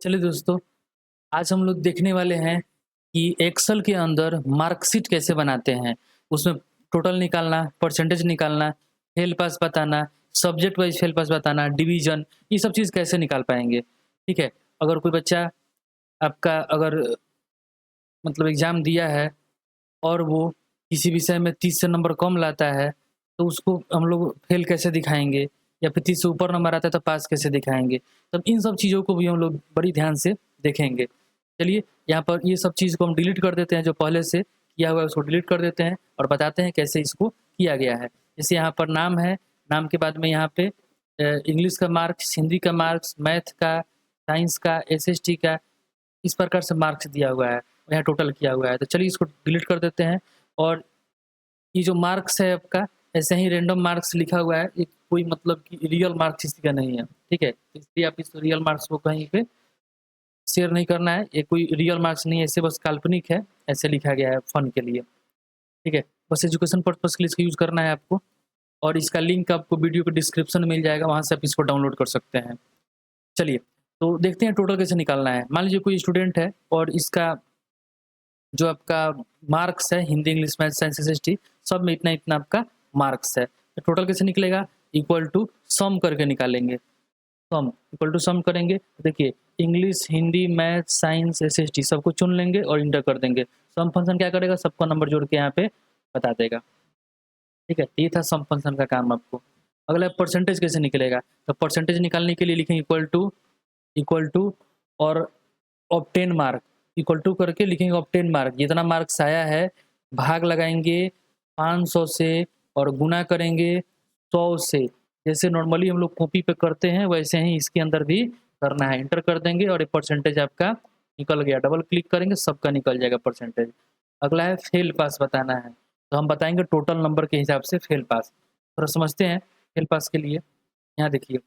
चलिए दोस्तों, आज हम लोग देखने वाले हैं कि एक्सेल के अंदर मार्कशीट कैसे बनाते हैं। उसमें टोटल निकालना, परसेंटेज निकालना, फेल पास बताना, सब्जेक्ट वाइज़ फेल पास बताना, डिवीज़न, ये सब चीज़ कैसे निकाल पाएँगे। ठीक है? अगर कोई बच्चा आपका अगर मतलब एग्ज़ाम दिया है और वो किसी विषय में 30 से नंबर कम लाता है, तो उसको हम लोग फेल कैसे दिखाएँगे या फिर 30 से ऊपर नंबर आता है तो पास कैसे दिखाएँगे। तब इन सब चीज़ों को भी हम लोग बड़ी ध्यान से देखेंगे। चलिए, यहाँ पर ये सब चीज़ को हम डिलीट कर देते हैं, जो पहले से किया हुआ है उसको डिलीट कर देते हैं और बताते हैं कैसे इसको किया गया है। जैसे यहाँ पर नाम है, नाम के बाद में यहाँ पे इंग्लिश का मार्क्स, हिंदी का मार्क्स, मैथ का, साइंस का, एसएसटी का, इस प्रकार से मार्क्स दिया हुआ है, यहाँ टोटल किया हुआ है। तो चलिए इसको डिलीट कर देते हैं और ये जो मार्क्स है आपका, ऐसे ही रैंडम मार्क्स लिखा हुआ है, ये कोई मतलब कि रियल मार्क्स इसका नहीं है, ठीक है? इसलिए आप इस रियल मार्क्स को कहीं पे शेयर नहीं करना है, ये कोई रियल मार्क्स नहीं है, ऐसे बस काल्पनिक है, ऐसे लिखा गया है फन के लिए, ठीक है? बस एजुकेशन पर्पज़ के लिए इसको यूज़ करना है आपको और इसका लिंक आपको वीडियो के डिस्क्रिप्शन में मिल जाएगा, वहाँ से आप इसको डाउनलोड कर सकते हैं। चलिए, तो देखते हैं टोटल कैसे निकालना है। मान लीजिए कोई स्टूडेंट है और इसका जो आपका मार्क्स है Hindi, English, math, science, SST सब में इतना-इतना आपका मार्क्स है। तो टोटल कैसे निकलेगा? इक्वल टू सम करके निकालेंगे। सम इक्वल टू सम करेंगे, देखिए English, Hindi, math, science, SST सबको चुन लेंगे और इंटर कर देंगे। सम फंक्शन क्या करेगा? सबका नंबर जोड़ के यहाँ पे बता देगा। ठीक है? ये था सम फंक्शन का काम आपको। अगला परसेंटेज कैसे निकलेगा? तो परसेंटेज निकालने के लिए लिखेंगे इक्वल टू और ऑब्टेन मार्क, इक्वल टू करके लिखेंगे ऑब्टेन मार्क, जितना मार्क्स आया है भाग लगाएँगे 500 से और गुना करेंगे 100 से। जैसे नॉर्मली हम लोग कॉपी पे करते हैं वैसे ही इसके अंदर भी करना है। एंटर कर देंगे और ये परसेंटेज आपका निकल गया। डबल क्लिक करेंगे सबका निकल जाएगा परसेंटेज। अगला है फेल पास बताना है। तो हम बताएँगे टोटल नंबर के हिसाब से फेल पास। थोड़ा समझते हैं फेल पास के लिए। यहाँ देखिए,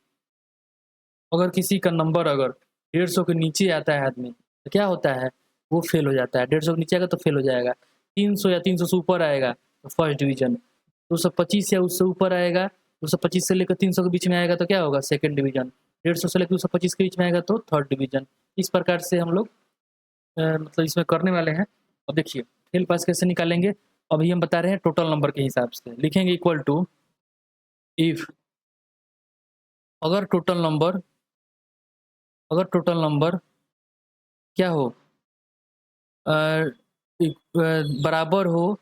अगर किसी का नंबर अगर 150 के नीचे आता है आदमी, तो क्या होता है? वो फेल हो जाता है। 150 के नीचे आएगा तो फेल हो जाएगा। 300 या 300 से ऊपर आएगा तो फर्स्ट डिवीज़न। 225 या उससे ऊपर आएगा, 225 से लेकर 300 के बीच में आएगा तो क्या होगा? Second division. 150 से लेकर 225 के बीच में आएगा तो थर्ड डिवीज़न। इस प्रकार से हम लोग मतलब इसमें करने वाले हैं। अब देखिए, फेल पास कैसे निकालेंगे? अभी हम बता रहे हैं टोटल नंबर के हिसाब से। लिखेंगे इक्वल टू इफ अगर टोटल नंबर क्या हो अ, बराबर हो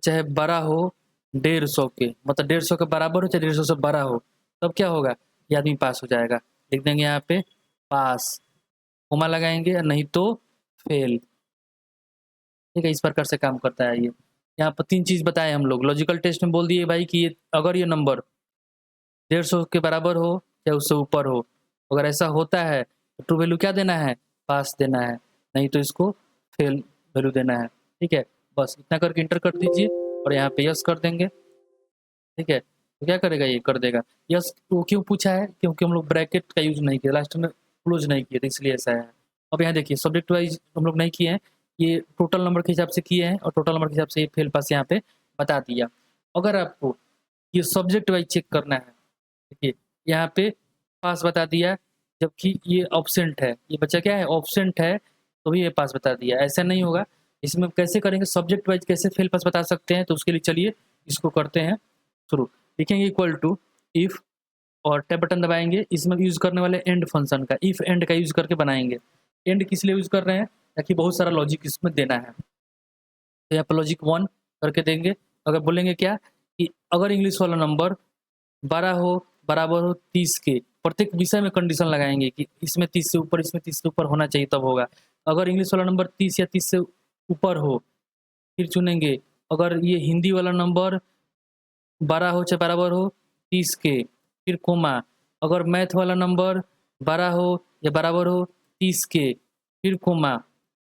चाहे बड़ा हो 150 के, मतलब 150 के बराबर हो चाहे 150 से बड़ा हो, तब क्या होगा? ये आदमी पास हो जाएगा। लिख देंगे यहाँ पे पास, कॉमा लगाएँगे नहीं तो फेल। ठीक है? इस प्रकार से काम करता है ये। यहाँ पर 3 चीज़ बताए हम लोग। लॉजिकल टेस्ट में बोल दिए भाई कि ये अगर ये नंबर 150 के बराबर हो या उससे ऊपर हो, अगर ऐसा होता है तो ट्रू वैल्यू क्या देना है? पास देना है, नहीं तो इसको फेल वैल्यू देना है। ठीक है? बस इतना करके एंटर कर दीजिए और यहाँ पे यस कर देंगे। ठीक है? तो क्या करेगा ये? कर देगा। यस वो क्यों पूछा है? क्योंकि हम लोग ब्रैकेट का यूज़ नहीं किया, लास्ट में क्लोज़ नहीं किए थे इसलिए ऐसा है। अब यहाँ देखिए सब्जेक्ट वाइज़ हम लोग नहीं किए हैं, ये टोटल नंबर के हिसाब से किए हैं और टोटल नंबर के हिसाब से ये फेल पास यहाँ पे बता दिया। अगर आपको ये सब्जेक्ट वाइज़ चेक करना है, देखिए यहाँ पे पास बता दिया, जबकि ये एब्सेंट है। ये बच्चा क्या है? एब्सेंट है, तो भी ये पास बता दिया। ऐसा नहीं होगा। इसमें कैसे करेंगे? सब्जेक्ट वाइज़ कैसे फेल पास बता सकते हैं? तो उसके लिए चलिए इसको करते हैं शुरू। लिखेंगे इक्वल टू इफ और टैब बटन दबाएँगे। इसमें यूज़ करने वाले एंड फंक्शन का, इफ एंड का यूज़ करके बनाएँगे। एंड किस लिए यूज़ कर रहे हैं? ताकि बहुत सारा लॉजिक इसमें देना है। तो यहाँ पे लॉजिक 1 करके देंगे। अगर बोलेंगे क्या कि अगर इंग्लिश वाला नंबर बड़ा हो, बराबर हो 30 के, प्रत्येक विषय में कंडीशन लगाएँगे कि इसमें 30 से ऊपर, इसमें 30 से ऊपर होना चाहिए तब होगा। अगर इंग्लिश वाला नंबर 30 या 30 से ऊपर हो, फिर चुनेंगे। अगर ये हिंदी वाला नंबर बड़ा हो चाहे बराबर हो 30 के, फिर कोमा। अगर मैथ वाला नंबर बड़ा हो या बराबर हो 30 के, फिर कोमा।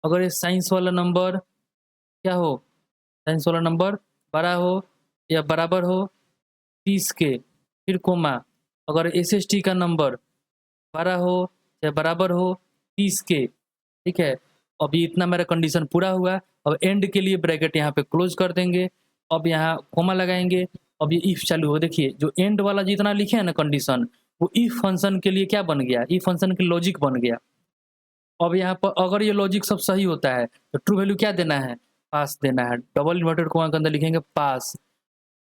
अगर ये साइंस वाला नंबर क्या हो? साइंस वाला नंबर बड़ा हो या बराबर हो 30 के, फिर कोमा। अगर एसएसटी का नंबर बड़ा हो या बराबर हो 30 के, ठीक है? अभी इतना मेरा कंडीशन पूरा हुआ। अब एंड के लिए ब्रैकेट यहाँ पे क्लोज़ कर देंगे। अब यहाँ कोमा लगाएँगे। अब ये इफ चालू हो, देखिए जो एंड वाला जितना लिखे हैं ना कंडीशन, वो इफ फंक्शन के लिए क्या बन गया? इफ फंक्शन के लॉजिक बन गया। अब यहाँ पर अगर ये लॉजिक सब सही होता है तो ट्रू वैल्यू क्या देना है, पास देना है। डबल इन्वर्टेड कोमा के अंदर लिखेंगे पास,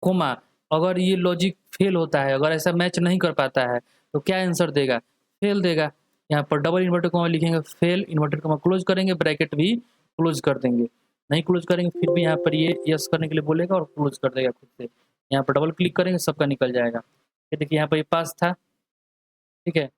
कोमा अगर ये लॉजिक फेल होता है, अगर ऐसा मैच नहीं कर पाता है तो क्या आंसर देगा, फेल देगा। यहाँ पर डबल इन्वर्टेड कोमा लिखेंगे फेल, इन्वर्टेड कोमा क्लोज करेंगे, ब्रैकेट भी क्लोज कर देंगे। नहीं क्लोज करेंगे फिर भी यहाँ पर ये यस करने के लिए बोलेगा और क्लोज कर देगा खुद से। यहाँ पर डबल क्लिक करेंगे सबका निकल जाएगा। ये देखिए यहाँ पर ये पास था, ठीक है।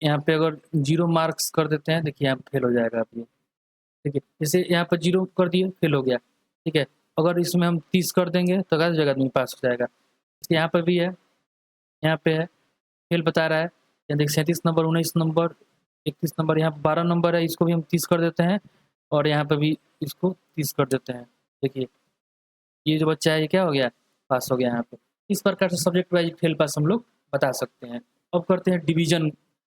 यहाँ पे अगर 0 मार्क्स कर देते हैं, देखिए यहाँ पे फेल हो जाएगा अब ये, ठीक है। जैसे यहाँ पर 0 कर दिए, फेल हो गया, ठीक है। अगर इसमें हम 30 कर देंगे तो क्या हो जाएगा, आदमी पास हो जाएगा। यहाँ पर भी है, यहाँ पे है, फेल बता रहा है। यहाँ देखिए 37 नंबर, 19 नंबर, 31 नंबर, यहाँ 12 नंबर है, इसको भी हम 30 कर देते हैं और यहाँ पे भी इसको 30 कर देते हैं। देखिए ये जो बच्चा है ये क्या हो गया, पास हो गया यहाँ पे। इस प्रकार से सब्जेक्ट वाइज फेल पास हम लोग बता सकते हैं। अब करते हैं डिवीजन।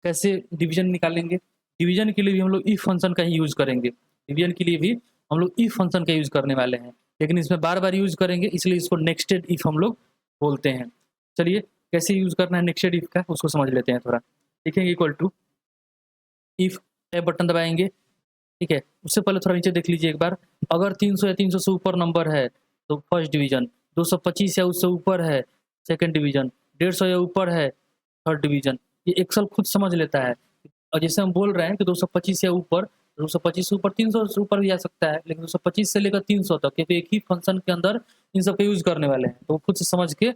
कैसे डिवीजन निकालेंगे, डिवीजन के लिए भी हम लोग इफ फंक्शन का ही यूज करेंगे। डिवीजन के लिए भी हम लोग इफ फंक्शन का यूज करने वाले हैं, लेकिन इसमें बार बार यूज करेंगे, इसलिए इसको नेक्स्टेड इफ हम लोग बोलते हैं। चलिए कैसे यूज करना है नेक्स्टेड इफ का, उसको समझ लेते हैं थोड़ा। लिखेंगे equal to if, tab button दबाएंगे, ठीक है। उससे पहले थोड़ा नीचे देख लीजिए एक बार, अगर 300 या 300 से ऊपर नंबर है तो फर्स्ट डिवीजन, 225 या उससे ऊपर है सेकंड डिवीजन, 150 या ऊपर है थर्ड डिवीजन। ये एक्सेल खुद समझ लेता है। और जैसे हम बोल रहे हैं कि 225 या ऊपर, 225 से ऊपर 300 से ऊपर भी आ सकता है, लेकिन 225 से लेकर 300 तक, क्योंकि एक ही फंक्शन के अंदर इन सब का यूज करने वाले हैं, तो वो खुद से समझ के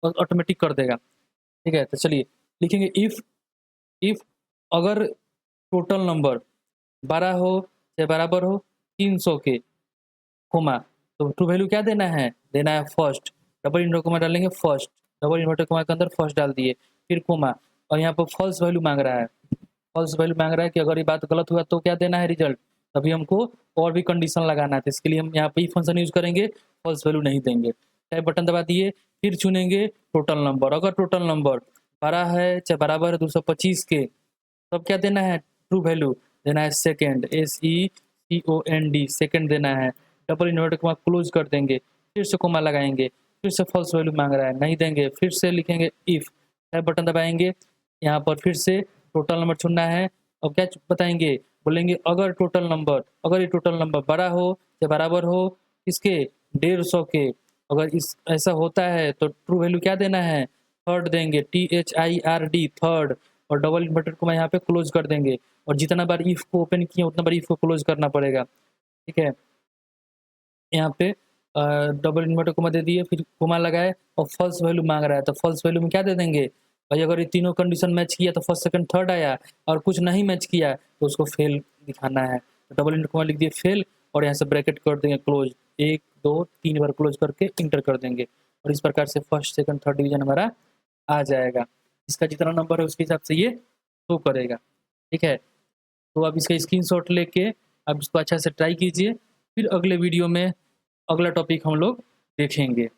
ऑटोमेटिक कर देगा, ठीक है। तो चलिए लिखेंगे इफ अगर टोटल नंबर 12 हो या बराबर हो 300 के, कोमा, तो ट्रू वैल्यू क्या देना है, देना है फर्स्ट। डबल इन्वर्टेड कोमा डालेंगे फर्स्ट, डबल इन्वर्टेड कोमा के अंदर फर्स्ट डाल दिए, फिर कोमा, और यहाँ पर फॉल्स वैल्यू मांग रहा है। फॉल्स वैल्यू मांग रहा है कि अगर ये बात गलत हुआ तो क्या देना है रिजल्ट, तभी हमको और भी कंडीशन लगाना है। तो इसके लिए हम यहाँ पे फंक्शन यूज करेंगे, फॉल्स वैल्यू नहीं देंगे। टाइप बटन दबा दिए, फिर चुनेंगे टोटल नंबर। अगर टोटल नंबर 12 है चाहे बराबर है 225 के, तब क्या देना है, ट्रू वैल्यू देना है सेकेंड, SECOND, सेकेंड देना है। डबल इन्वर्टेड कोमा क्लोज कर देंगे, फिर से कोमा लगाएंगे, फिर से फॉल्स वैल्यू मांग रहा है, नहीं देंगे, फिर से लिखेंगे इफ, टाइप बटन दबाएंगे, यहाँ पर फिर से टोटल नंबर चुनना है। और क्या बताएंगे, बोलेंगे अगर टोटल नंबर, अगर ये टोटल नंबर बड़ा हो या बराबर हो इसके 150 के, अगर इस ऐसा होता है तो ट्रू वैल्यू क्या देना है, थर्ड देंगे, THIRD, थर्ड, और डबल इन्वर्टेड को मैं यहाँ पे क्लोज कर देंगे। और जितना बार इफ को ओपन किया उतना बार इफ को क्लोज करना पड़ेगा, ठीक है। यहाँ पे डबल इन्वर्टेड कोमा दे दिए, फिर कोमा लगाए और फॉल्स वैल्यू मांग रहा है, तो फॉल्स वैल्यू में क्या दे देंगे भाई, अगर ये तीनों कंडीशन मैच किया तो फर्स्ट सेकंड थर्ड आया, और कुछ नहीं मैच किया तो उसको फेल दिखाना है। तो डबल इन्वर्टेड कोमा लिख दिए फेल, और यहाँ से ब्रैकेट कर देंगे क्लोज, 1 2 3 बार क्लोज करके इंटर कर देंगे, और इस प्रकार से फर्स्ट सेकंड थर्ड डिवीजन हमारा आ जाएगा। इसका जितना नंबर है उसके हिसाब से ये शो करेगा, ठीक है। तो आप इसका स्क्रीनशॉट लेके आप इसको अच्छा से ट्राई कीजिए, फिर अगले वीडियो में अगला टॉपिक हम लोग देखेंगे।